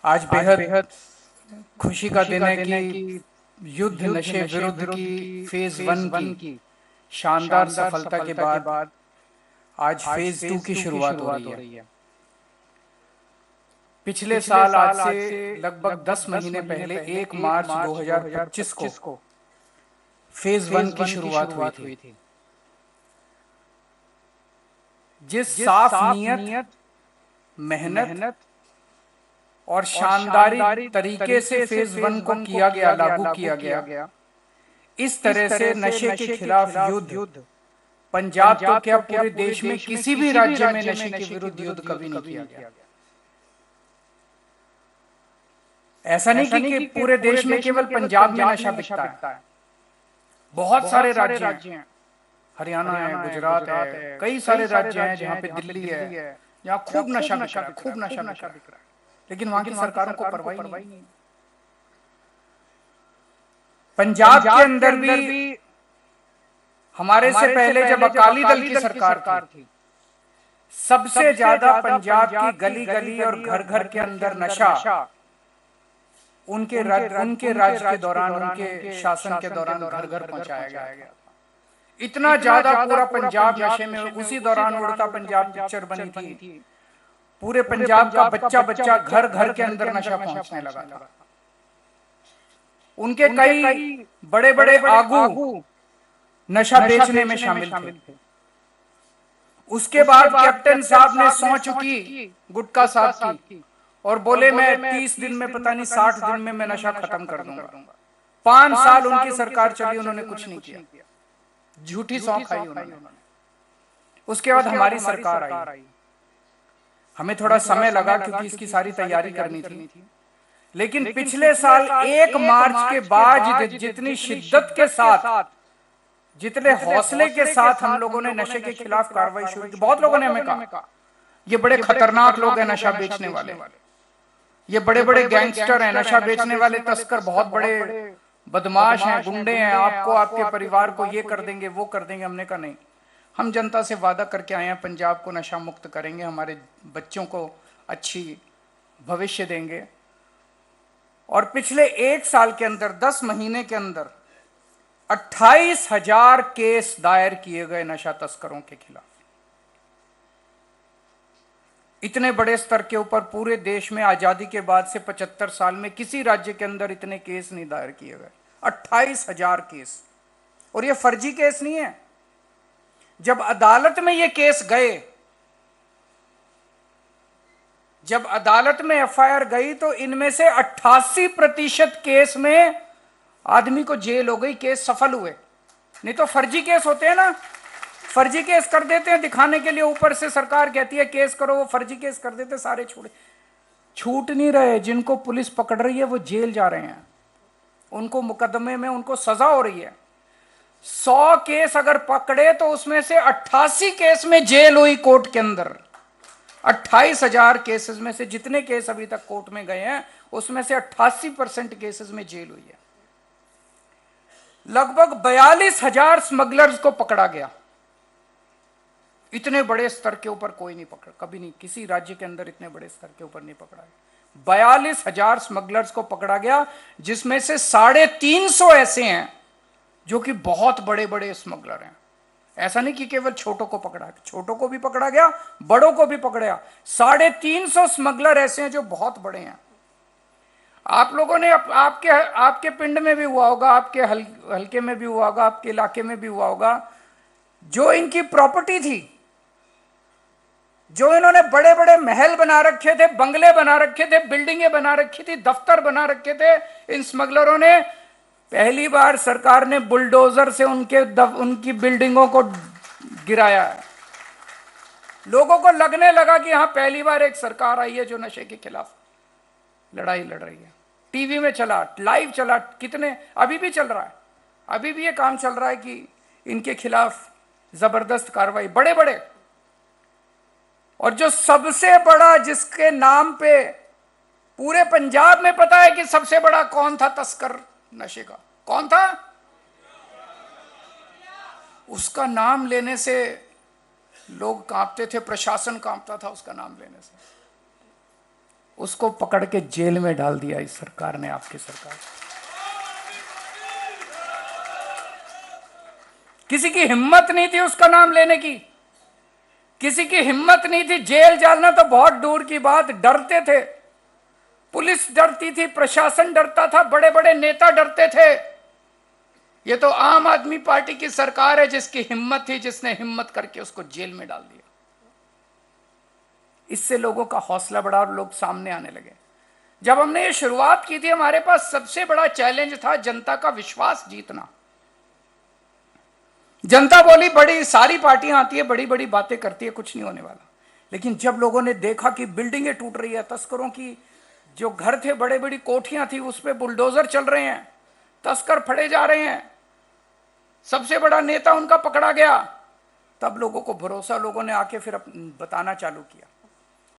आज बेहद खुशी का दिन है कि युद्ध नशे विरुद्ध की फेज वन की शानदार सफलता के बाद आज फेज टू की शुरुआत हो रही है। पिछले साल आज से लगभग 10 महीने पहले 1 मार्च 2025 को फेज वन की शुरुआत हुई थी। जिस साफ नियत, मेहनत और शानदारी तरीके से फेज वन को किया गया, लागू किया गया, इस तरह से नशे के खिलाफ युद्ध पंजाब तो क्या पूरे देश में किसी भी राज्य में नशे के विरुद्ध युद्ध कभी नहीं किया गया। ऐसा नहीं कि पूरे देश में केवल पंजाब में नशा बिकता है। बहुत सारे राज्य हैं, हरियाणा है, गुजरात है, कई सारे राज्य हैं जहां पे दिल्ली है, जहां खूब नशा बिक रहा है, खूब नशा बिक रहा है, लेकिन वहां की सरकारों को परवाह ही नहीं। पंजाब के अंदर भी हमारे से पहले जब अकाली दल की सरकार थी, सबसे ज्यादा पंजाब की गली गली और घर घर के अंदर नशा उनके राज के दौरान, उनके शासन के दौरान घर घर पहुंचाया गया था। इतना ज्यादा पूरा पंजाब नशे में, उसी दौरान उड़ता पंजाब पिक्चर बनी थी। पूरे पंजाब का बच्चा बच्चा घर घर के अंदर नशा पहुंचने लगा था। उनके कई बड़े बड़े आगू नशा बेचने में शामिल थे। उसके बाद कैप्टन साहब ने सौं चुकी गुटका साहब की और बोले मैं 30 दिन में, पता नहीं 60 दिन में मैं नशा खत्म कर दूंगा। 5 साल उनकी सरकार चली, उन्होंने कुछ नहीं किया, झूठी सौं खाई उन्होंने। उसके बाद हमारी सरकार आई। हमें थोड़ा समय लगा क्योंकि इसकी सारी तैयारी करनी थी, लेकिन पिछले साल 1 मार्च के बाद जितनी शिद्दत के साथ, जितने हौसले के साथ हम लोगों ने नशे के खिलाफ कार्रवाई शुरू की। बहुत लोगों ने हमें कहा ये बड़े खतरनाक लोग हैं नशा बेचने वाले, ये बड़े बड़े गैंगस्टर हैं, नशा बेचने वाले तस्कर बहुत बड़े बदमाश हैं, गुंडे हैं, आपको, आपके परिवार को ये कर देंगे, वो कर देंगे। हमने कहा नहीं, हम जनता से वादा करके आए हैं, पंजाब को नशा मुक्त करेंगे, हमारे बच्चों को अच्छी भविष्य देंगे। और पिछले 1 साल के अंदर, 10 महीने के अंदर 28,000 केस दायर किए गए नशा तस्करों के खिलाफ। इतने बड़े स्तर के ऊपर पूरे देश में आजादी के बाद से 75 साल में किसी राज्य के अंदर इतने केस नहीं दायर किए गए। 28,000 केस। और ये फर्जी केस नहीं है। जब अदालत में ये केस गए, जब अदालत में एफआईआर गई, तो इनमें से 88% केस में आदमी को जेल हो गई, केस सफल हुए। नहीं तो फर्जी केस होते हैं ना, फर्जी केस कर देते हैं दिखाने के लिए, ऊपर से सरकार कहती है केस करो, वो फर्जी केस कर देते, सारे छूट नहीं रहे। जिनको पुलिस पकड़ रही है वो जेल जा रहे हैं, उनको मुकदमे में उनको सजा हो रही है। 100 केस अगर पकड़े तो उसमें से 88 केस में जेल हुई कोर्ट के अंदर। 28,000 केसेस में से जितने केस अभी तक कोर्ट में गए हैं, उसमें से 88% केसेस में जेल हुई है। लगभग 42,000 स्मगलर्स को पकड़ा गया। इतने बड़े स्तर के ऊपर कोई नहीं पकड़ा, कभी नहीं, किसी राज्य के अंदर इतने बड़े स्तर के ऊपर नहीं पकड़ा गया। 42,000 स्मगलर्स को पकड़ा गया, जिसमें से 350 ऐसे हैं जो कि बहुत बड़े बड़े स्मगलर हैं। ऐसा नहीं कि केवल छोटों को पकड़ा, छोटों को भी पकड़ा गया, बड़ों को भी पकड़ा। 350 स्मगलर ऐसे हैं जो बहुत बड़े हैं। आप लोगों ने आपके पिंड में भी हुआ होगा, आपके हल्के में भी हुआ होगा, आपके इलाके में भी हुआ होगा, जो इनकी प्रॉपर्टी थी, जो इन्होंने बड़े बड़े महल बना रखे थे, बंगले बना रखे थे, बिल्डिंगें बना रखी थी, दफ्तर बना रखे थे, इन स्मगलरों ने पहली बार सरकार ने बुलडोजर से उनकी बिल्डिंगों को गिराया है। लोगों को लगने लगा कि यहां पहली बार एक सरकार आई है जो नशे के खिलाफ लड़ाई लड़ रही है। टीवी में चला, लाइव चला, कितने, अभी भी चल रहा है, अभी भी ये काम चल रहा है कि इनके खिलाफ जबरदस्त कार्रवाई, बड़े बड़े। और जो सबसे बड़ा, जिसके नाम पे पूरे पंजाब में पता है कि सबसे बड़ा कौन था तस्कर नशे का, कौन था, उसका नाम लेने से लोग कांपते थे, प्रशासन कांपता था उसका नाम लेने से। उसको पकड़ के जेल में डाल दिया इस सरकार ने, आपकी सरकार। किसी की हिम्मत नहीं थी उसका नाम लेने की, किसी की हिम्मत नहीं थी। जेल जाना तो बहुत दूर की बात, डरते थे, पुलिस डरती थी, प्रशासन डरता था, बड़े बड़े नेता डरते थे। ये तो आम आदमी पार्टी की सरकार है जिसकी हिम्मत थी, जिसने हिम्मत करके उसको जेल में डाल दिया। इससे लोगों का हौसला बढ़ा और लोग सामने आने लगे। जब हमने ये शुरुआत की थी, हमारे पास सबसे बड़ा चैलेंज था जनता का विश्वास जीतना। जनता बोली बड़ी सारी पार्टियां आती है, बड़ी बड़ी बातें करती है, कुछ नहीं होने वाला। लेकिन जब लोगों ने देखा कि बिल्डिंगें टूट रही है, तस्करों की जो घर थे, बड़े बड़ी कोठियां थी, उस पर बुलडोजर चल रहे हैं, तस्कर फड़े जा रहे हैं, सबसे बड़ा नेता उनका पकड़ा गया, तब लोगों को भरोसा, लोगों ने आके फिर बताना चालू किया।